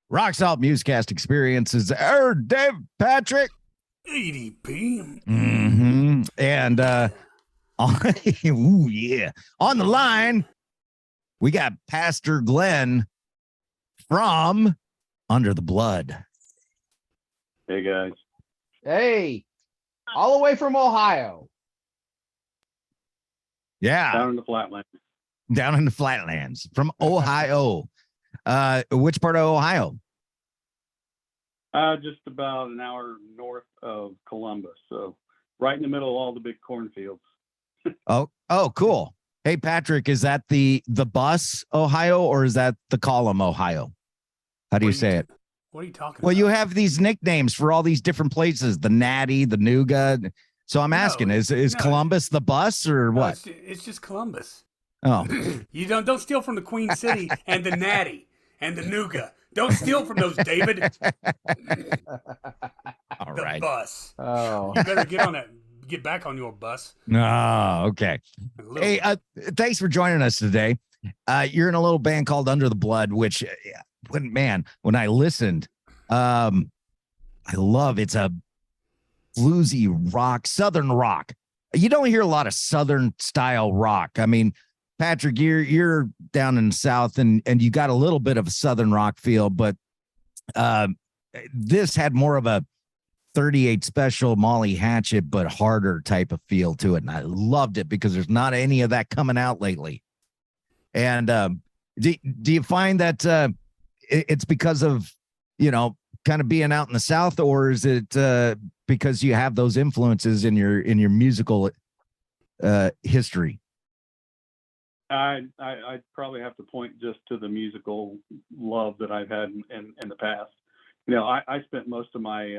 Rock Salt Musecast Experiences. Dave Patrick. ADP. And ooh, yeah. On the line, we got Pastor Glenn from Under the Blood. Hey, guys. Hey, all the way from Ohio. Yeah. Down in the flatlands. Down in the flatlands from Ohio. Which part of Ohio? Just about an hour north of Columbus. So right in the middle of all the big cornfields. Oh, cool. Hey, Patrick, is that the bus, Ohio, or is that the column, Ohio? How do you say it? What are you talking Well, about? you have these nicknames for all these different places, the Natty, the Nougat. So I'm asking, is Columbus the bus or what? It's just Columbus. Oh, You don't steal from the Queen City and the Natty and the Nougat. Don't steal from those, David. all The right. bus. Oh, You better get back on your bus. Oh, okay. Hey, thanks for joining us today. You're in a little band called Under the Blood, which, when I listened, I love it's a bluesy rock, Southern rock. You don't hear a lot of Southern style rock. I mean, Patrick, you're down in the South and you got a little bit of a Southern rock feel, but this had more of a 38 Special Molly Hatchet, but harder type of feel to it. And I loved it because there's not any of that coming out lately. And do you find that it's because of, kind of being out in the South, or is it because you have those influences in your musical history? I'd probably have to point just to the musical love that I've had in the past. I spent most of my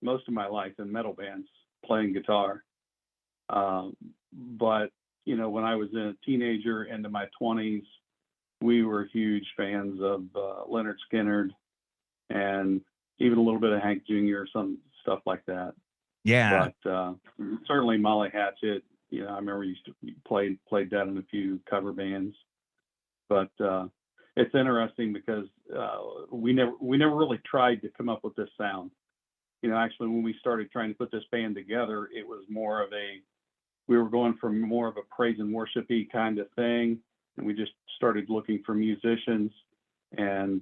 life in metal bands playing guitar. But when I was a teenager into my 20s, we were huge fans of Leonard Skinner and even a little bit of Hank Jr., some stuff like that. Yeah. But certainly Molly Hatchet. I remember used to played that in a few cover bands. But it's interesting because we never really tried to come up with this sound. Actually, when we started trying to put this band together, it was more of we were going for more of a praise and worshipy kind of thing. And we just started looking for musicians, and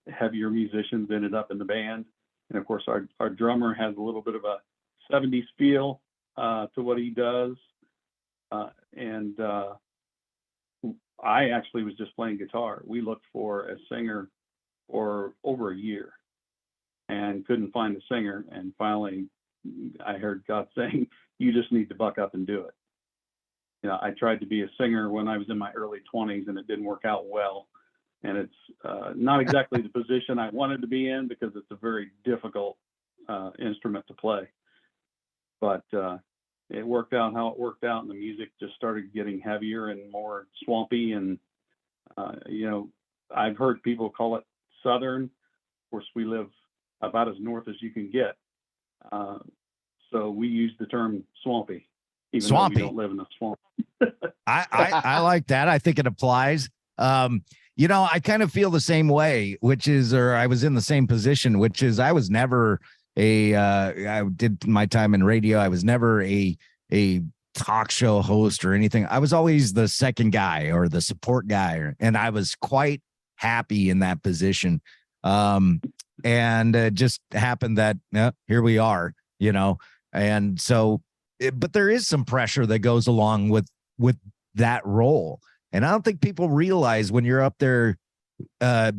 heavier musicians ended up in the band. And of course, our drummer has a little bit of a 70s feel to what he does. And I actually was just playing guitar. We looked for a singer for over a year and couldn't find a singer. And finally, I heard God saying, "You just need to buck up and do it." I tried to be a singer when I was in my early 20s, and it didn't work out well. And it's not exactly the position I wanted to be in because it's a very difficult instrument to play. But it worked out how it worked out, and the music just started getting heavier and more swampy. And, I've heard people call it Southern. Of course, we live about as north as you can get. So we use the term swampy, even though we don't live in a swamp. I like that. I think it applies. I kind of feel the same way, or I was in the same position, which is I was never I did my time in radio. I was never a talk show host or anything. I was always the second guy or the support guy, and I was quite happy in that position. And it just happened that here we are, and so, but there is some pressure that goes along with that role. And I don't think people realize when you're up there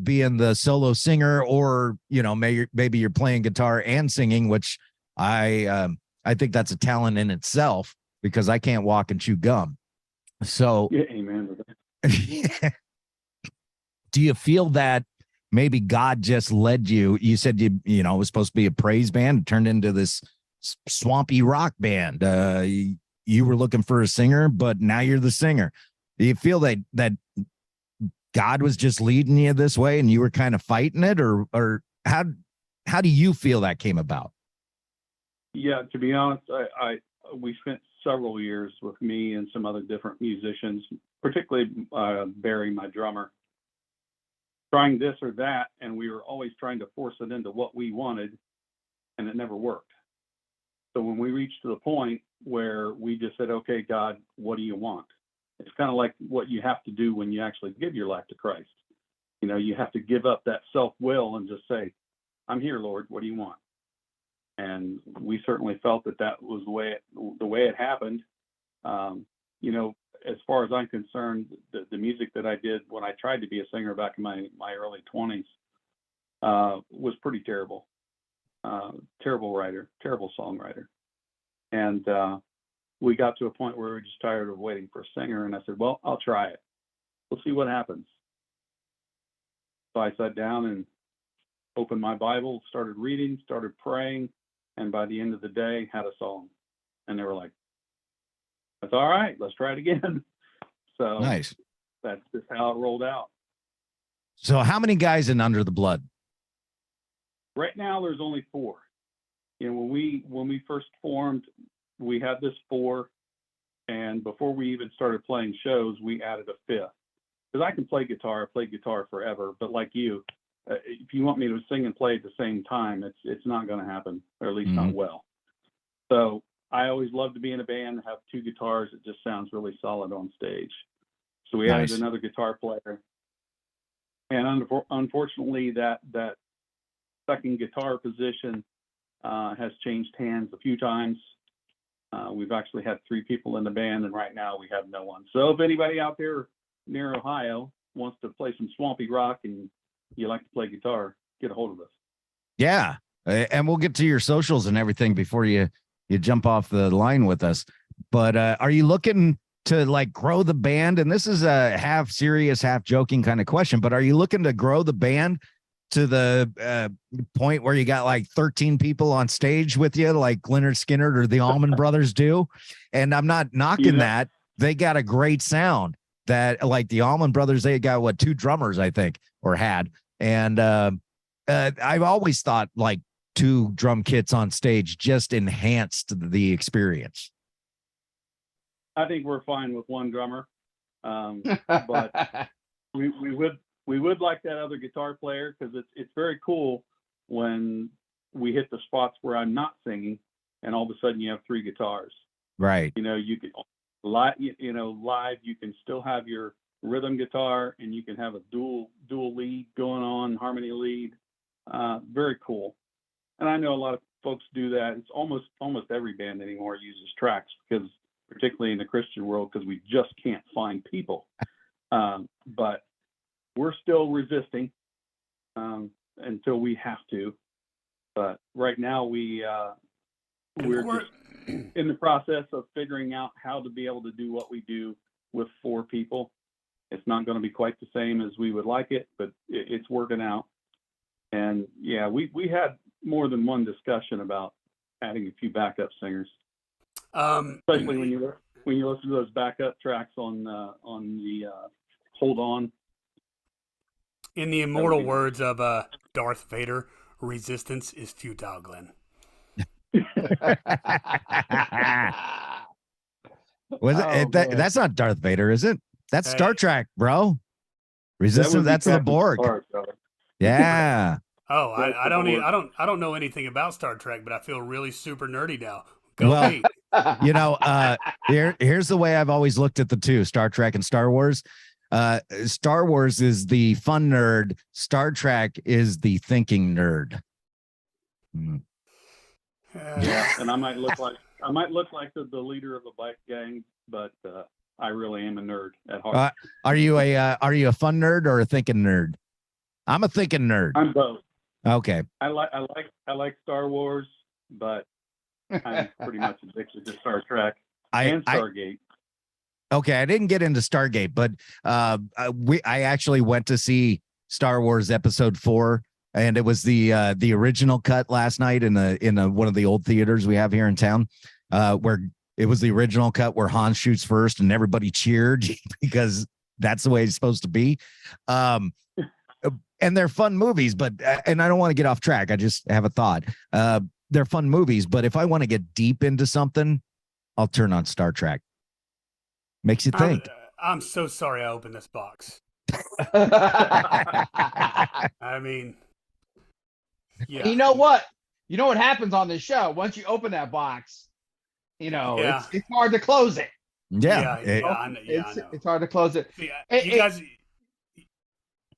being the solo singer, or, maybe you're playing guitar and singing, which I think that's a talent in itself because I can't walk and chew gum. So yeah, amen. Do you feel that maybe God just led you? You said it was supposed to be a praise band. It turned into this swampy rock band. You were looking for a singer, but now you're the singer. Do you feel that God was just leading you this way and you were kind of fighting it, or how do you feel that came about? Yeah, to be honest, we spent several years with me and some other different musicians, particularly Barry, my drummer. trying this or that, and we were always trying to force it into what we wanted, and it never worked. So when we reached to the point where we just said, okay, God, what do you want? It's kind of like what you have to do when you actually give your life to Christ. You know, you have to give up that self-will and just say, I'm here, Lord, what do you want? And we certainly felt that that was the way it happened. You know, as far as I'm concerned, the music that I did when I tried to be a singer back in my early 20s was pretty terrible. Terrible writer, terrible songwriter. And we got to a point where we were just tired of waiting for a singer. And I said, well, I'll try it. We'll see what happens. So I sat down and opened my Bible, started reading, started praying. And by the end of the day, had a song. And they were like, that's all right, let's try it again. So Nice. That's just how it rolled out. So how many guys in Under the Blood? Right now, there's only 4. You know, when we first formed, we had this 4, and before we even started playing shows, we added a 5th. Because I can play guitar, I played guitar forever, but like you, if you want me to sing and play at the same time, it's not going to happen, or at least not well. So I always love to be in a band, have 2 guitars. It just sounds really solid on stage. So we added another guitar player, and unfortunately, that second guitar position has changed hands a few times. We've actually had 3 people in the band, and right now we have no one. So if anybody out there near Ohio wants to play some swampy rock and you like to play guitar, get a hold of us. Yeah. And we'll get to your socials and everything before you jump off the line with us. But are you looking to like grow the band? And this is a half serious, half joking kind of question, but are you looking to grow the band to the point where you got like 13 people on stage with you, like Lynyrd Skynyrd or the Allman Brothers do? And I'm not knocking that. They got a great sound. That like the Allman Brothers, they got 2 drummers, I think, or had. And I've always thought like 2 drum kits on stage just enhanced the experience. I think we're fine with 1 drummer, but we would like that other guitar player, because it's very cool when we hit the spots where I'm not singing, and all of a sudden you have 3 guitars. Right. You know, you can live. Live you can still have your rhythm guitar, and you can have a dual lead going on, harmony lead. Very cool. And I know a lot of folks do that. It's almost every band anymore uses tracks, because particularly in the Christian world, because we just can't find people. But we're still resisting until we have to. But right now we're just in the process of figuring out how to be able to do what we do with 4 people. It's not going to be quite the same as we would like it, but it's working out. And yeah, we had more than one discussion about adding a few backup singers, especially when you listen to those backup tracks on the Hold On. In the immortal words of Darth Vader, resistance is futile, Glenn. That's not Darth Vader, is it? That's Star Trek, bro. Resistance. That's the Borg. Yeah. Oh, I don't know anything about Star Trek, but I feel really super nerdy now. Go me. You know, here's the way I've always looked at the 2, Star Trek and Star Wars. Star Wars is the fun nerd. Star Trek is the thinking nerd. Yeah, and I might look like the leader of a bike gang, but I really am a nerd at heart. Are you a fun nerd or a thinking nerd? I'm a thinking nerd. I'm both. Okay. I like Star Wars, but I'm pretty much addicted to Star Trek and Stargate. Okay, I didn't get into Stargate, but I actually went to see Star Wars Episode 4, and it was the original cut last night in one of the old theaters we have here in town, where it was the original cut where Han shoots first and everybody cheered because that's the way it's supposed to be. And they're fun movies, but and I don't want to get off track. I just have a thought. They're fun movies, but if I want to get deep into something, I'll turn on Star Trek. Makes you think. I'm so sorry I opened this box. I mean, yeah. You know what? You know what happens on this show? Once you open that box, Yeah. it's hard to close it. Yeah. It's hard to close it. See, It- you it- guys,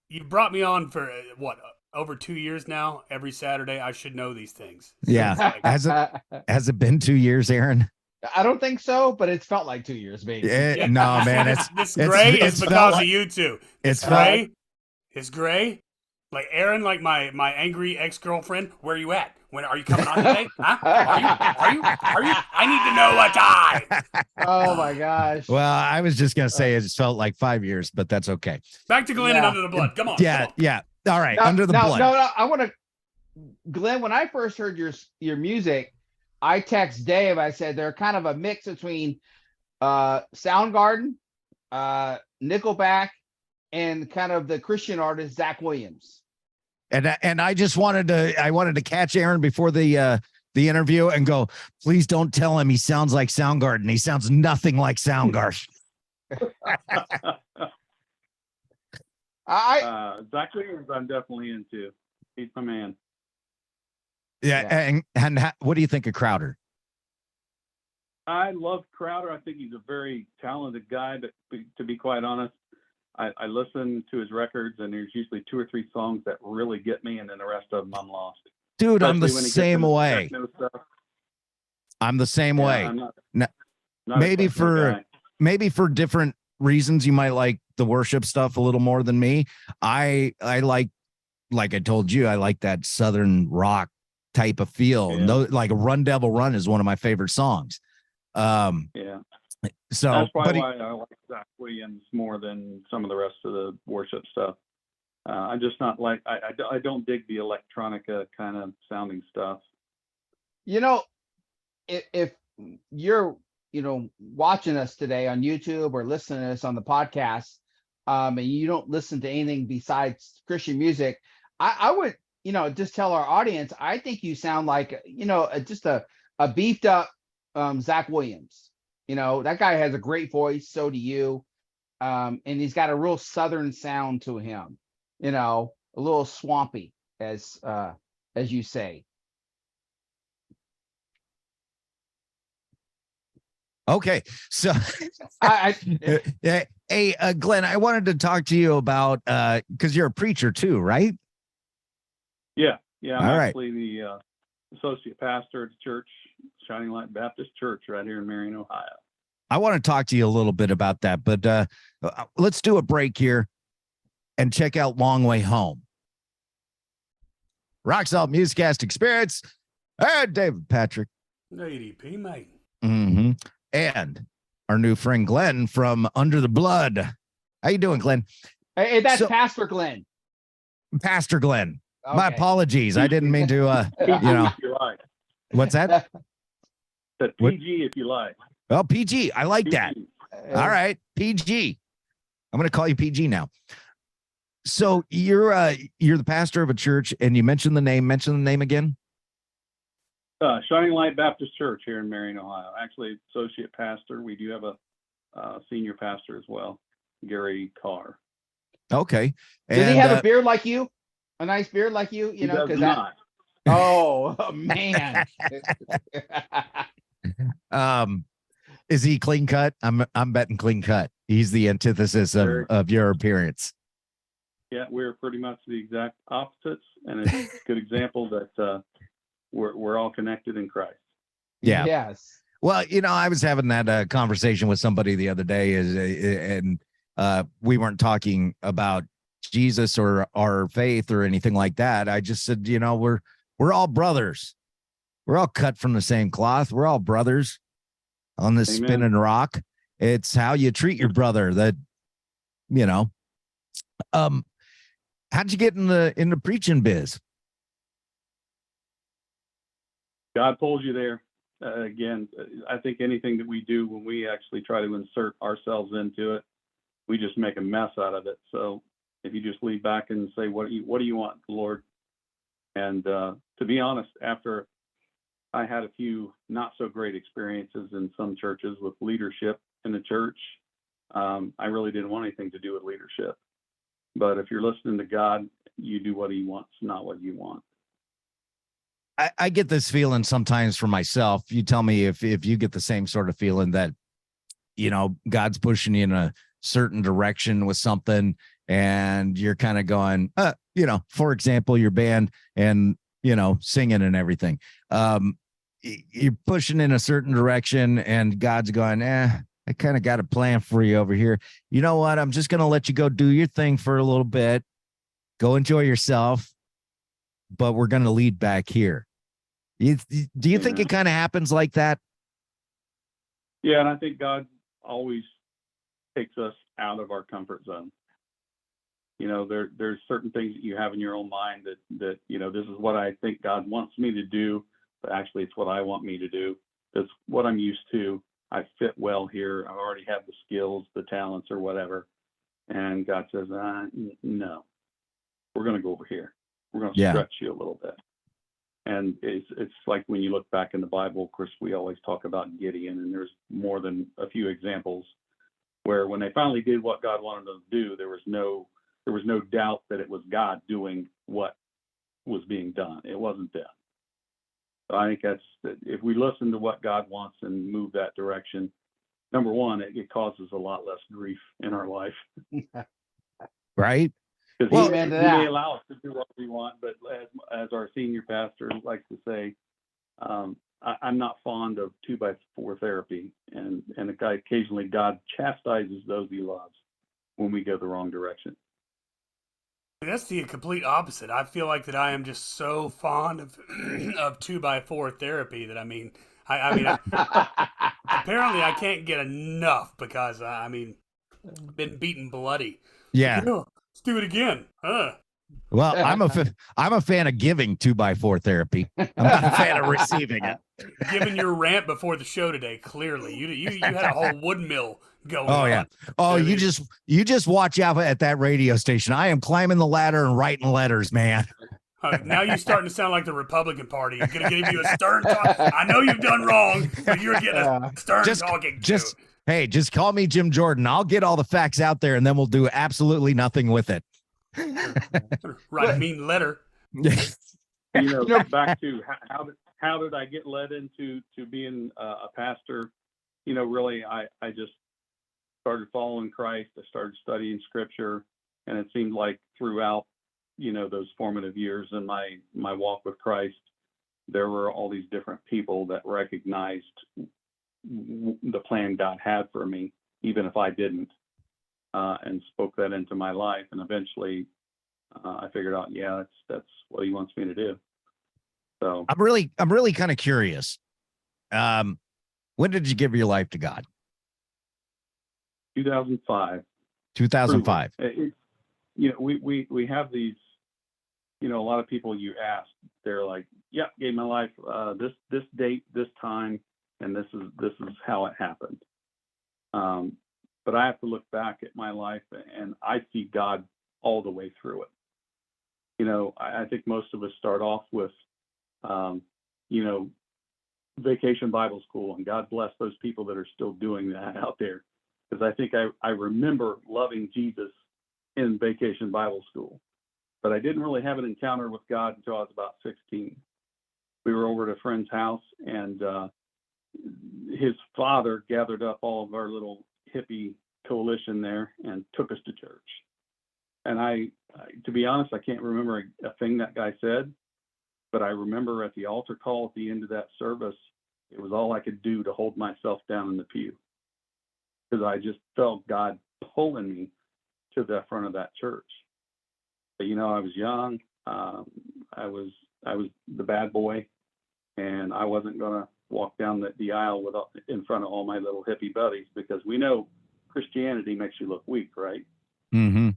you brought me on for what, over 2 years now? Every Saturday, I should know these things. So Yeah. it's like, Has it been 2 years, Aaron? I don't think so, but it's felt like 2 years, maybe. yeah. No, man. This it's- gray it's is felt because like- of you two. It's This felt- gray. It's gray. Like Aaron, like my angry ex-girlfriend. Where are you at? When are you coming on today? Huh? Are you? I need to know what time. Oh my gosh. Well, I was just gonna say it just felt like 5 years, but that's okay. Back to Glenn and Yeah. Under the Blood. Come on. Yeah, come on. yeah. All right, No, Under the no, Blood. No, I want to, Glenn. When I first heard your music, I text Dave. I said they're kind of a mix between Soundgarden, Nickelback, and kind of the Christian artist Zach Williams. And I just wanted to catch Aaron before the interview and go, please don't tell him he sounds like Soundgarden. He sounds nothing like Soundgarden. Zach Williams, I'm definitely into. He's my man. Yeah, and what do you think of Crowder? I love Crowder. I think he's a very talented guy, but to be quite honest, I listen to his records, and there's usually 2 or 3 songs that really get me, and then the rest of them I'm lost. Dude, I'm the Especially when he gets same into way. techno stuff. I'm the same Yeah, way. I'm not a Maybe techno guy. maybe for different reasons you might like the worship stuff a little more than me. I like I told you, I like that southern rock type of feel. Yeah. And those, like Run Devil Run is one of my favorite songs. Yeah. So That's but why I like Zach Williams more than some of the rest of the worship stuff. I'm just not like I don't dig the electronica kind of sounding stuff. If you're watching us today on YouTube or listening to us on the podcast, and you don't listen to anything besides Christian music, I would just tell our audience, I think you sound like just a beefed up Zach Williams. That guy has a great voice, so do you, and he's got a real southern sound to him, a little swampy, as you say. okay. So I hey, Glenn, I wanted to talk to you about because you're a preacher too, right? Yeah, I'm All right. actually the associate pastor at the church, Shining Light Baptist Church, right here in Marion, Ohio. I want to talk to you a little bit about that, but let's do a break here and check out Long Way Home. Rock Salt Musicast Experience. And David Patrick. ADP, mate. Mm-hmm. And our new friend Glenn from Under the Blood. How you doing, Glenn? Hey, that's So- Pastor Glenn. Pastor Glenn. My Okay. apologies. I didn't mean to PG know. if you like. What's that? But What? PG if you like. Well, PG. I like that. PG. All right, PG. I'm going to call you PG now. So you're the pastor of a church, and you mentioned the name. Mention the name again. Shining Light Baptist Church here in Marion, Ohio. Actually, associate pastor. We do have a senior pastor as well, Gary Carr. Okay. Does he have a beard like you? A nice beard like you? He does Because not. Oh man. Is he clean cut? I'm betting clean cut. He's the antithesis of your appearance. Yeah, we're pretty much the exact opposites, and it's a good example that we're all connected in Christ. Yeah. Yes. Well, I was having that conversation with somebody the other day, and we weren't talking about Jesus or our faith or anything like that. I just said, we're all brothers. We're all cut from the same cloth. We're all brothers on this Amen. spinning rock. It's how you treat your brother that, how'd you get in the preaching biz? God pulls you there. Again, I think anything that we do when we actually try to insert ourselves into it, we just make a mess out of it. So if you just lean back and say, what do you want, Lord? And to be honest, after I had a few not so great experiences in some churches with leadership in the church, I really didn't want anything to do with leadership. But if you're listening to God, you do what he wants, not what you want. I get this feeling sometimes for myself. You tell me if you get the same sort of feeling that, God's pushing you in a certain direction with something, and you're kind of going, for example, your band and, singing and everything. You're pushing in a certain direction and God's going, I kind of got a plan for you over here. You know what? I'm just going to let you go do your thing for a little bit. Go enjoy yourself. But we're going to lead back here. Do you think it kind of happens like that? Yeah, and I think God always takes us out of our comfort zone. There's certain things that you have in your own mind that this is what I think God wants me to do, but actually it's what I want me to do. That's what I'm used to. I fit well here. I already have the skills, the talents, or whatever. And God says, no, we're going to go over here. We're going to stretch you a little bit. And it's like when you look back in the Bible, of course, we always talk about Gideon, and there's more than a few examples where when they finally did what God wanted them to do, there was no doubt that it was God doing what was being done. It wasn't them. So I think if we listen to what God wants and move that direction, number one, it causes a lot less grief in our life. Right. Because he may allow us to do what we want, but as our senior pastor likes to say, I'm not fond of 2x4 therapy, and occasionally God chastises those he loves when we go the wrong direction. That's the complete opposite. I feel like that I am just so fond of 2x4 therapy that I mean apparently I can't get enough because I've been beaten bloody. Yeah. Let's do it again. Well, I'm a fan of giving 2x4 therapy. I'm not a fan of receiving it. Given your rant before the show today, clearly you had a whole wood mill going on. Oh yeah. Oh, you just watch out at that radio station. I am climbing the ladder and writing letters, man. Now you're starting to sound like the Republican Party. You're going to give you a stern talk. I know you've done wrong, but you're getting a stern talking. Hey, just call me Jim Jordan. I'll get all the facts out there, and then we'll do absolutely nothing with it. Write a mean letter. Back to how did I get led into being a pastor? Really, I just started following Christ. I started studying Scripture, and it seemed like throughout those formative years in my walk with Christ, there were all these different people that recognized the plan God had for me, even if I didn't, and spoke that into my life. And eventually I figured out, that's what he wants me to do. So I'm really kind of curious. When did you give your life to God? 2005. 2005. We have these, a lot of people you ask, they're like, gave my life this date, this time, and this is how it happened. But I have to look back at my life, and I see God all the way through it. I think most of us start off with, Vacation Bible School, and God bless those people that are still doing that out there. Because I think I remember loving Jesus in Vacation Bible School, but I didn't really have an encounter with God until I was about 16. We were over at a friend's house, and his father gathered up all of our little hippie coalition there and took us to church. And I to be honest, I can't remember a thing that guy said, but I remember at the altar call at the end of that service, it was all I could do to hold myself down in the pew, because I just felt God pulling me to the front of that church. But I was young. I was the bad boy, and I wasn't gonna walk down the aisle in front of all my little hippie buddies, because we know Christianity makes you look weak, right? Mm-hmm.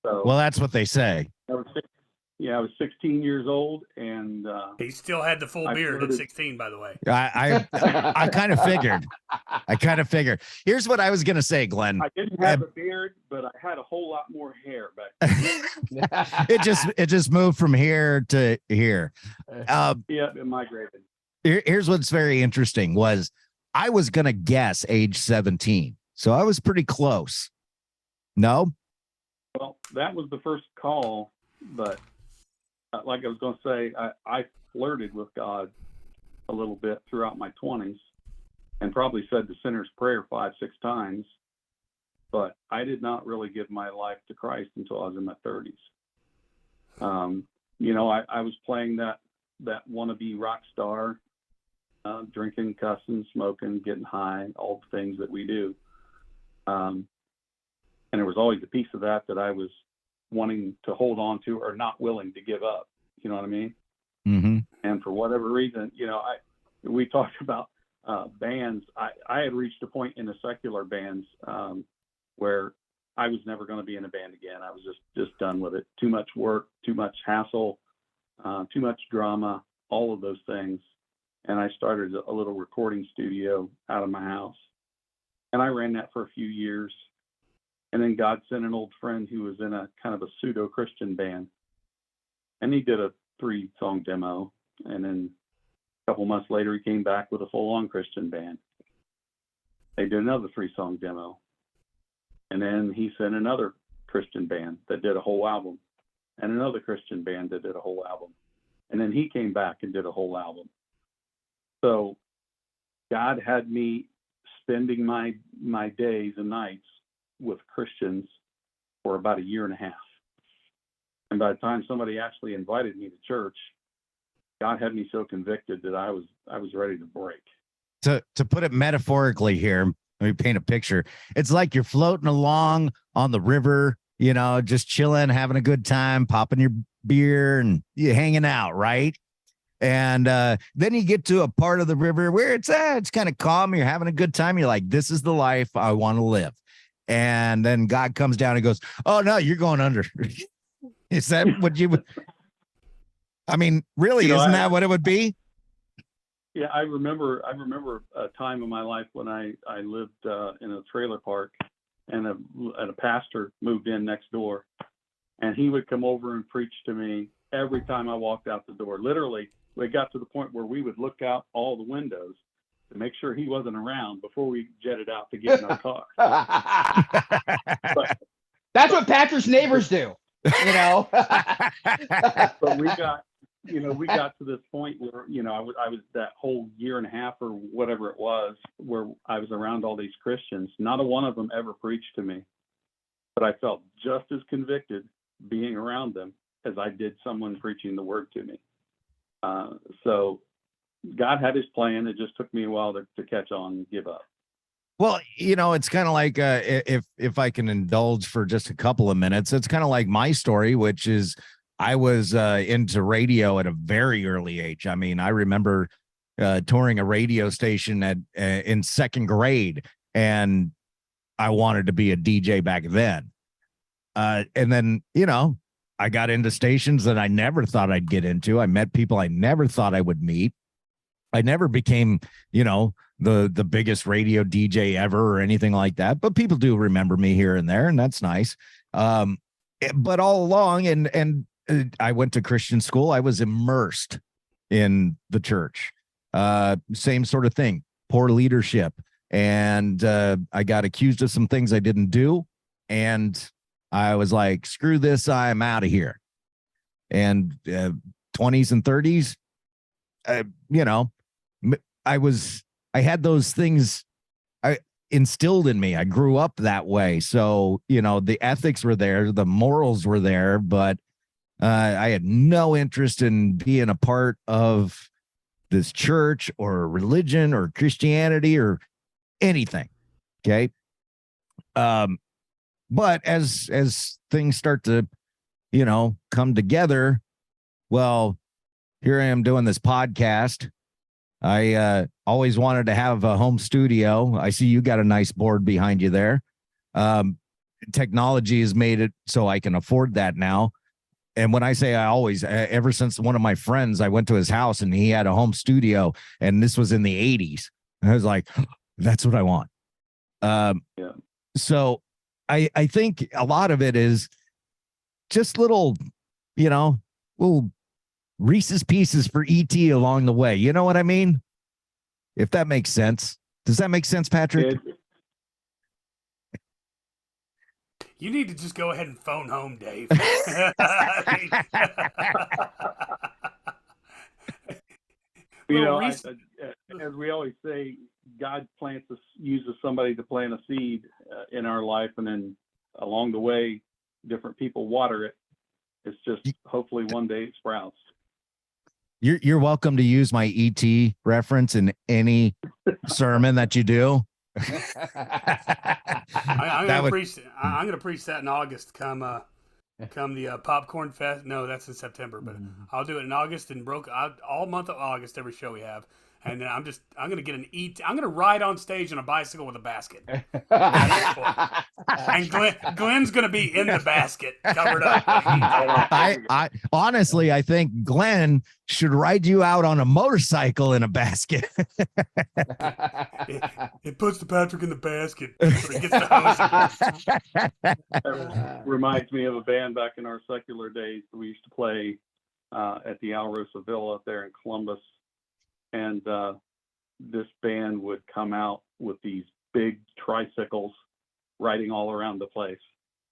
So, well, that's what they say. I was 16 years old, and he still had the full beard at 16, by the way. I kind of figured. Here's what I was gonna say, Glenn. I didn't have a beard, but I had a whole lot more hair back then. it just moved from here to here. It migrated. Here's what's very interesting was I was gonna guess age 17, so I was pretty close. No. Well, that was the first call, but like I was going to say, I flirted with God a little bit throughout my 20s and probably said the sinner's prayer 5-6 times, but I did not really give my life to Christ until I was in my 30s. I was playing that wannabe rock star, drinking, cussing, smoking, getting high, all the things that we do. And there was always a piece of that I was wanting to hold on to or not willing to give up. You know what I mean? Mm-hmm. And for whatever reason, we talked about bands. I had reached a point in the secular bands where I was never going to be in a band again. I was just done with it. Too much work, too much hassle, too much drama, all of those things. And I started a little recording studio out of my house. And I ran that for a few years. And then God sent an old friend who was in a kind of a pseudo-Christian band. And he did a 3-song demo. And then a couple months later, he came back with a full-on Christian band. They did another 3-song demo. And then he sent another Christian band that did a whole album. And another Christian band that did a whole album. And then he came back and did a whole album. So God had me spending my days and nights with Christians for about 1.5 years. And by the time somebody actually invited me to church, God had me so convicted that I was ready to break. To put it metaphorically here, let me paint a picture. It's like you're floating along on the river, just chilling, having a good time, popping your beer and you hanging out, right? And then you get to a part of the river where it's kind of calm. You're having a good time. You're like, this is the life I want to live. And then God comes down and goes, oh, no, you're going under. Is that what you would? I mean, really, isn't that what it would be? Yeah, I remember a time in my life when I lived in a trailer park and a pastor moved in next door. And he would come over and preach to me every time I walked out the door. Literally, we got to the point where we would look out all the windows to make sure he wasn't around before we jetted out to get in our car. That's what Patrick's neighbors do, But we got to this point where, I was that whole 1.5 years or whatever it was, where I was around all these Christians. Not a one of them ever preached to me, but I felt just as convicted being around them as I did someone preaching the word to me. So God had his plan. It just took me a while to catch on and give up. Well, it's kind of like if I can indulge for just a couple of minutes, it's kind of like my story, which is I was into radio at a very early age. I mean, I remember touring a radio station in 2nd grade, and I wanted to be a DJ back then. And then, I got into stations that I never thought I'd get into. I met people I never thought I would meet. I never became, the biggest radio DJ ever or anything like that. But people do remember me here and there, and that's nice. But all along, and I went to Christian school. I was immersed in the church. Same sort of thing, poor leadership. And I got accused of some things I didn't do. And I was like, screw this, I'm out of here. And 20s and 30s, I had those things instilled in me. I grew up that way. So, the ethics were there, the morals were there, but I had no interest in being a part of this church or religion or Christianity or anything. Okay. But as things start to, come together, well, here I am doing this podcast. I always wanted to have a home studio. I see you got a nice board behind you there. Technology has made it so I can afford that now. And when I say I always, ever since one of my friends, I went to his house and he had a home studio, and this was in the 80s. I was like, that's what I want. Yeah. So I think a lot of it is just little Reese's Pieces for ET along the way. You know what I mean? If that makes sense. Does that make sense, Patrick? You need to just go ahead and phone home, Dave. You Little know, Reese- as we always say, God uses somebody to plant a seed in our life, and then along the way, different people water it. It's just hopefully one day it sprouts. You're welcome to use my ET reference in any sermon that you do. I'm That gonna would- preach. I'm gonna preach that in August. Come the popcorn fest. No, that's in September, but I'll do it in August and all month of August. Every show we have, and then I'm gonna get an ET. I'm gonna ride on stage on a bicycle with a basket, and Glenn's gonna be in the basket, covered up. I honestly, I think Glenn should ride you out on a motorcycle in a basket. It puts the Patrick in the basket. So he gets the hose. That reminds me of a band back in our secular days. We used to play at the Alrosa Villa up there in Columbus, and this band would come out with these big tricycles riding all around the place,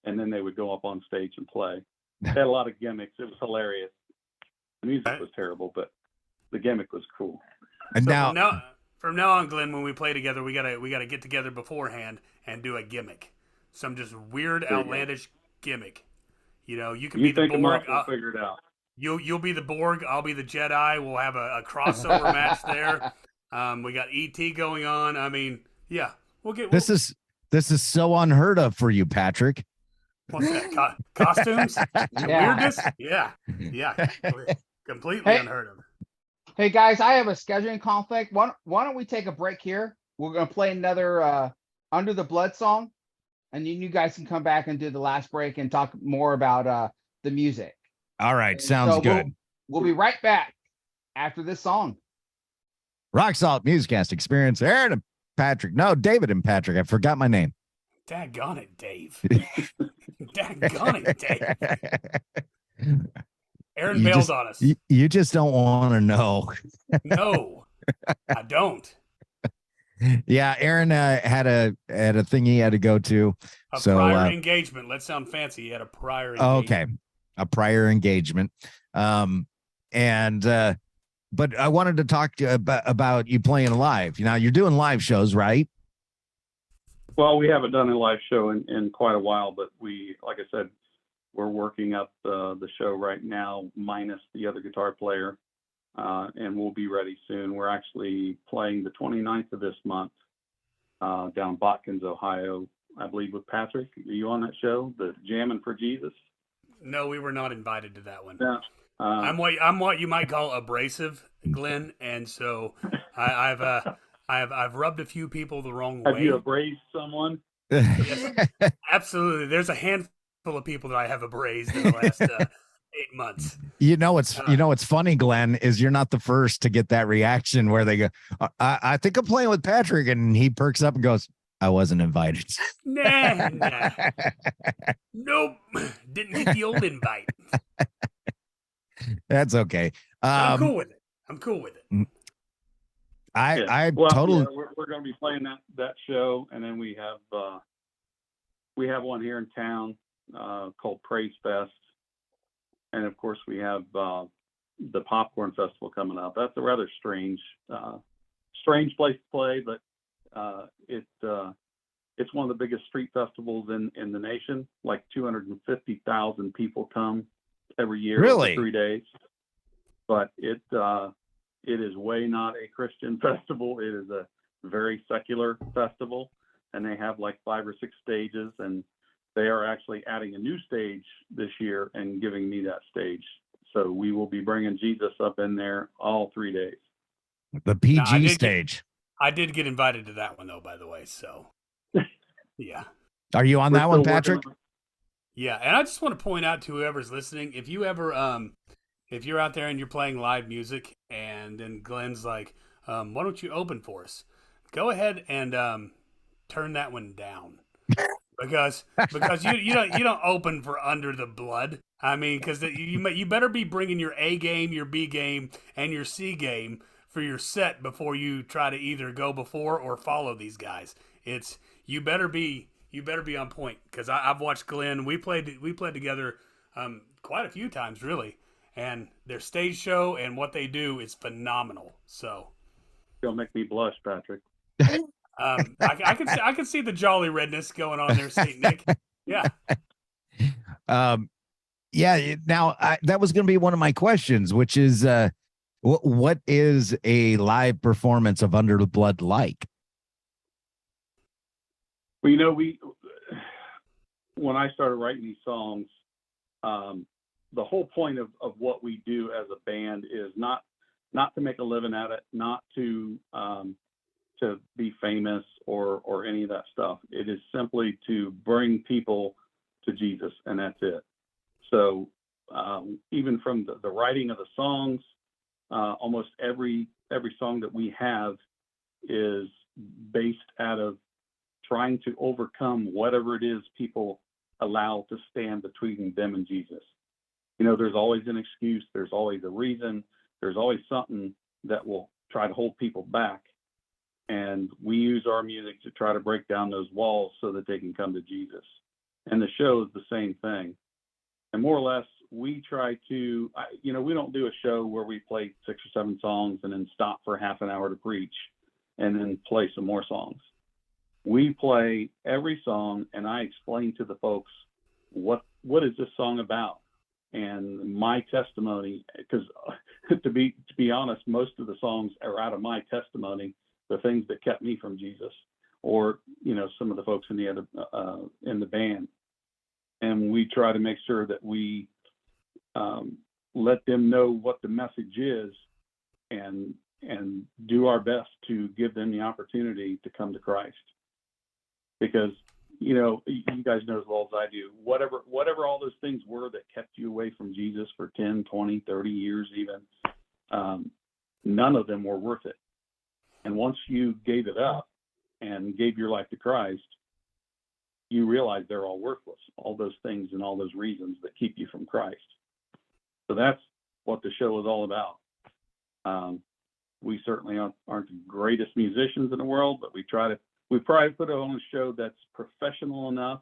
and then they would go up on stage and play. They had a lot of gimmicks. It was hilarious. The music was terrible, but the gimmick was cool. And So now, from now on, Glenn, when we play together, we gotta get together beforehand and do a gimmick, some just weird, There you go. outlandish gimmick. You know, you can You be the think them Borg. up, we'll figure it out. You'll be the Borg. I'll be the Jedi. We'll have a crossover match there. We got ET going on. I mean, yeah, this is so unheard of for you, Patrick. what's that? Costumes? Yeah. Weirdness? Yeah. Completely Hey. unheard of. Hey guys, I have a scheduling conflict. Why don't we take a break here? We're gonna play another Under the Blood song, and then you guys can come back and do the last break and talk more about the music. All right, And sounds so good. We'll be right back after this song. Rock Salt Musicast Experience. Aaron and Patrick. No, David and Patrick. I forgot my name. Daggone it, Dave. Daggone it, Dave. Aaron You bailed just- on us. You just don't want to know. No, I don't. Yeah, Aaron had a thing he had to go to. A So, prior engagement. Let's sound fancy. He had a prior engagement. Okay, a prior engagement. But I wanted to talk to you about you playing live. Now you're doing live shows, right? Well, we haven't done a live show in quite a while, but like I said, we're working up the show right now, minus the other guitar player, and we'll be ready soon. We're actually playing the 29th of this month down Botkins, Ohio, I believe, with Patrick. Are you on that show, the Jammin' for Jesus? No, we were not invited to that one. Yeah. I'm what you might call abrasive, Glenn, and so I've rubbed a few people the wrong Have way. you abrased someone? Absolutely, there's a handful of people that I have abrased in the last 8 months. You know what's funny, Glenn, is you're not the first to get that reaction where they go, I think I'm playing with Patrick, and he perks up and goes, I wasn't invited. Nah. Nope, didn't get the old invite. That's okay. I'm cool with it. I Well, totally. yeah, we're going to be playing that show, and then we have one here in town called Praise Fest, and of course we have the Popcorn Festival coming up. That's a rather strange place to play, but it's one of the biggest street festivals in the nation. Like 250,000 people come every year. Really? For 3 days. But it is way not a Christian festival. It is a very secular festival, and they have like 5 or 6 stages, and they are actually adding a new stage this year and giving me that stage. So we will be bringing Jesus up in there all 3 days. The PG No, I did stage. I did get invited to that one though, by the way. So, yeah. Are you on We're that one, still working Patrick? on it. Yeah, and I just want to point out to whoever's listening, if you ever, if you're out there and you're playing live music, and then Glenn's like, "Why don't you open for us?" Go ahead and turn that one down, because you don't open for Under the Blood. I mean, because you better be bringing your A game, your B game, and your C game for your set before you try to either go before or follow these guys. You better be you better be on point because I've watched Glenn. We played together quite a few times, really, and their stage show and what they do is phenomenal. So You'll make me blush, Patrick. I can see the jolly redness going on there, Saint Nick. Yeah. Um, yeah. Now that was going to be one of my questions, which is, what is a live performance of Under the Blood like? Well, when I started writing these songs, the whole point of what we do as a band is not to make a living at it, not to be famous or any of that stuff. It is simply to bring people to Jesus, and that's it. So even from the writing of the songs, almost every song that we have is based out of trying to overcome whatever it is people allow to stand between them and Jesus. There's always an excuse, there's always a reason, there's always something that will try to hold people back. And we use our music to try to break down those walls so that they can come to Jesus. And the show is the same thing. And more or less, we try to, we don't do a show where we play 6 or 7 songs and then stop for half an hour to preach and then play some more songs. We play every song, and I explain to the folks what is this song about, and my testimony. Because to be honest, most of the songs are out of my testimony, the things that kept me from Jesus, or some of the folks in the other in the band, and we try to make sure that we let them know what the message is, and do our best to give them the opportunity to come to Christ. Because you guys know as well as I do, whatever all those things were that kept you away from Jesus for 10, 20, 30 years even, none of them were worth it. And once you gave it up and gave your life to Christ, you realize they're all worthless, all those things and all those reasons that keep you from Christ. So that's what the show is all about. We certainly aren't the greatest musicians in the world, but we probably put on a show that's professional enough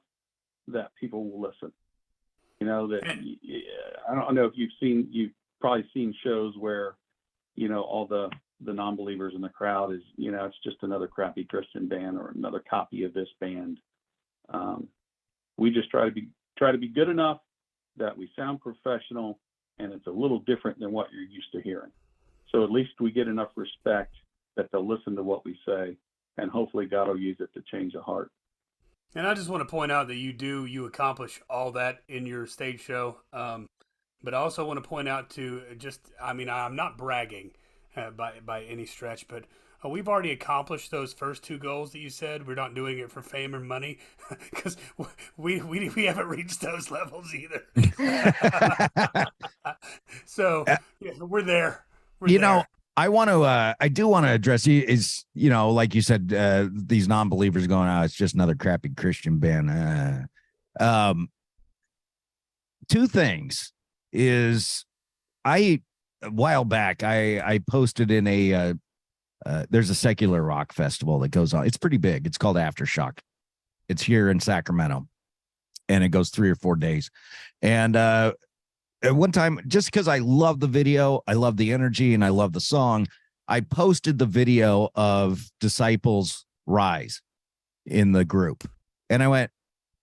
that people will listen. I don't know if you've probably seen shows where, all the non-believers in the crowd is, it's just another crappy Christian band or another copy of this band. We just try to be good enough that we sound professional, and it's a little different than what you're used to hearing. So at least we get enough respect that they'll listen to what we say, and hopefully God will use it to change a heart. And I just want to point out that you accomplish all that in your stage show. But I also want to point out I'm not bragging by any stretch, but we've already accomplished those first 2 goals that you said. We're not doing it for fame or money because we haven't reached those levels either. So yeah, we're there. I do want to address you is, like you said, these non-believers going out, it's just another crappy Christian band. 2 things is a while back, I posted in there's a secular rock festival that goes on. It's pretty big. It's called Aftershock. It's here in Sacramento, and it goes 3 or 4 days. And, at one time, just because I love the video, I love the energy, and I love the song, I posted the video of Disciples Rise in the group. And I went,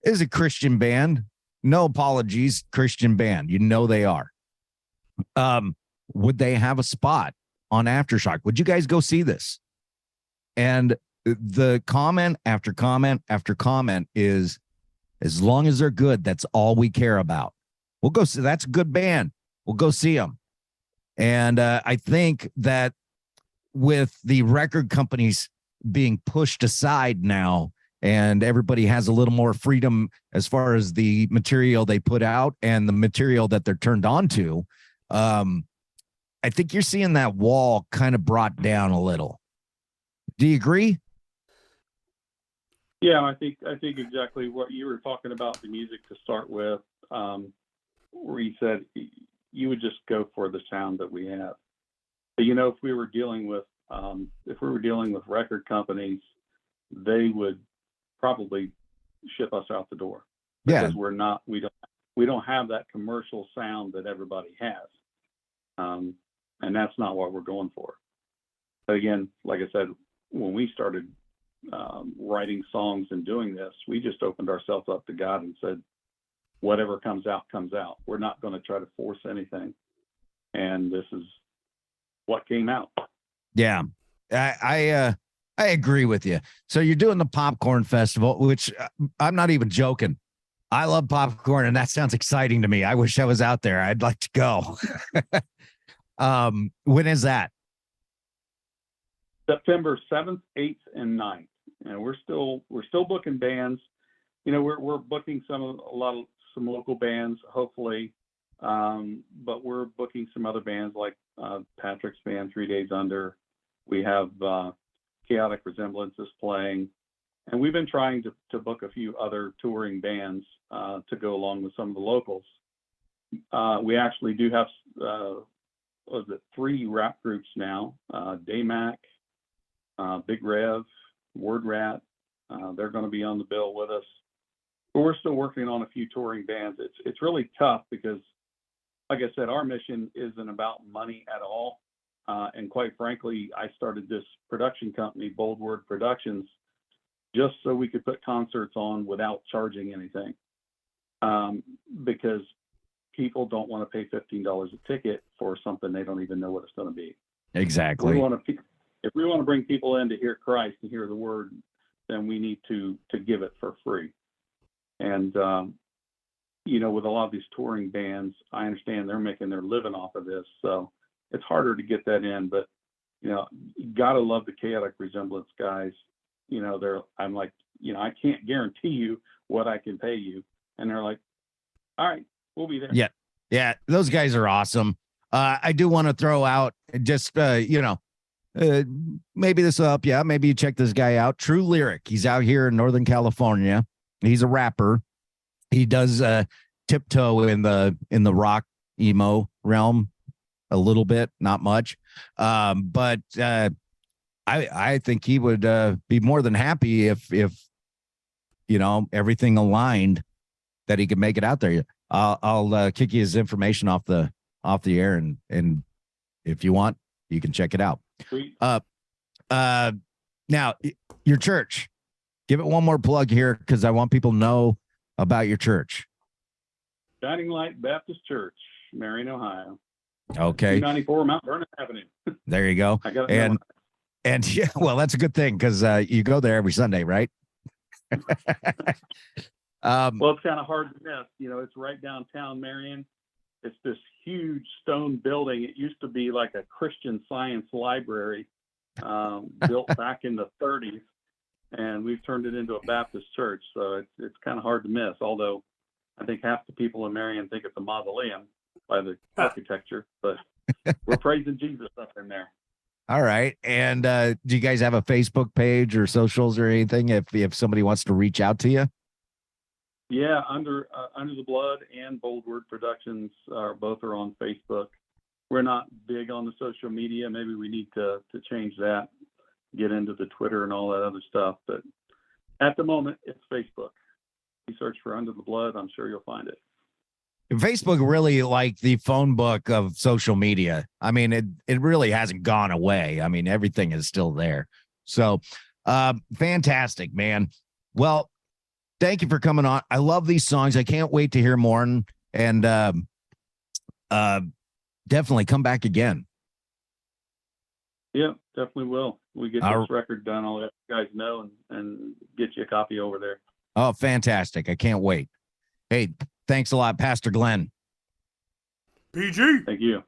"This is a Christian band. No apologies, Christian band. They are. Would they have a spot on Aftershock? Would you guys go see this?" And the comment after comment after comment is, as long as they're good, that's all we care about. We'll go see. That's a good band. We'll go see them. And I think that with the record companies being pushed aside now, and everybody has a little more freedom as far as the material they put out and the material that they're turned on to, I think you're seeing that wall kind of brought down a little. Do you agree? Yeah, I think exactly what you were talking about, the music to start with, where you said you would just go for the sound that we have. But, if we were dealing with record companies, they would probably ship us out the door Yeah. because we don't have that commercial sound that everybody has. And that's not what we're going for. But again, like I said, when we started writing songs and doing this, we just opened ourselves up to God and said, whatever comes out, comes out. We're not going to try to force anything. And this is what came out. Yeah. I agree with you. So you're doing the popcorn festival, which I'm not even joking. I love popcorn, and that sounds exciting to me. I wish I was out there. I'd like to go. When is that? September 7th, 8th, and 9th. And we're still booking bands. You know, we're booking some local bands, hopefully. But we're booking some other bands like Patrick's band, 3 Days Under. We have Chaotic Resemblances playing. And we've been trying to book a few other touring bands to go along with some of the locals. We actually do have, 3 rap groups now, Daymac, Big Rev, Word Rat. They're going to be on the bill with us. But we're still working on a few touring bands. It's really tough because, like I said, our mission isn't about money at all. And quite frankly, I started this production company, Bold Word Productions, just so we could put concerts on without charging anything. Because people don't want to pay $15 a ticket for something they don't even know what it's going to be. Exactly. If we want to bring people in to hear Christ and hear the word, then we need to give it for free. And, you know, with a lot of these touring bands, I understand they're making their living off of this. So it's harder to get that in, but, you know, you got to love the Chaotic Resemblance guys. You know, I'm like, you know, I can't guarantee you what I can pay you. And they're like, all right, we'll be there. Yeah. Yeah. Those guys are awesome. I do want to throw out just, maybe this will help you out. Maybe you check this guy out. True Lyric. He's out here in Northern California. He's a rapper. He does tiptoe in the rock emo realm a little bit, not much. But I think he would be more than happy if you know everything aligned that he could make it out there. I'll kick you his information off the air, and if you want, you can check it out. Sweet. Now your church, give it one more plug here because I want people to know about your church. Shining Light Baptist Church, Marion, Ohio. Okay. 294 Mount Vernon Avenue. There you go. I got it. And yeah, well, that's a good thing because you go there every Sunday, right? Well, it's kind of hard to miss. You know, it's right downtown Marion. It's this huge stone building. It used to be like a Christian Science library built back in the 30s, and we've turned it into a Baptist church. So it's kind of hard to miss, although I think half the people in Marion think it's a mausoleum by the architecture, but we're praising Jesus up in there. All right. And do you guys have a Facebook page or socials or anything if somebody wants to reach out to you? Yeah, Under the Blood and Bold Word Productions both are on Facebook. We're not big on the social media. Maybe we need to change that, get into the Twitter and all that other stuff. But at the moment, it's Facebook. You search for Under the Blood, I'm sure you'll find it. Facebook really like the phone book of social media. I mean, it really hasn't gone away. I mean, everything is still there. So fantastic, man. Well, thank you for coming on. I love these songs. I can't wait to hear more and definitely come back again. Yeah, definitely will. We get this record done. I'll let you guys know and get you a copy over there. Oh, fantastic. I can't wait. Hey, thanks a lot, Pastor Glenn. PG. Thank you.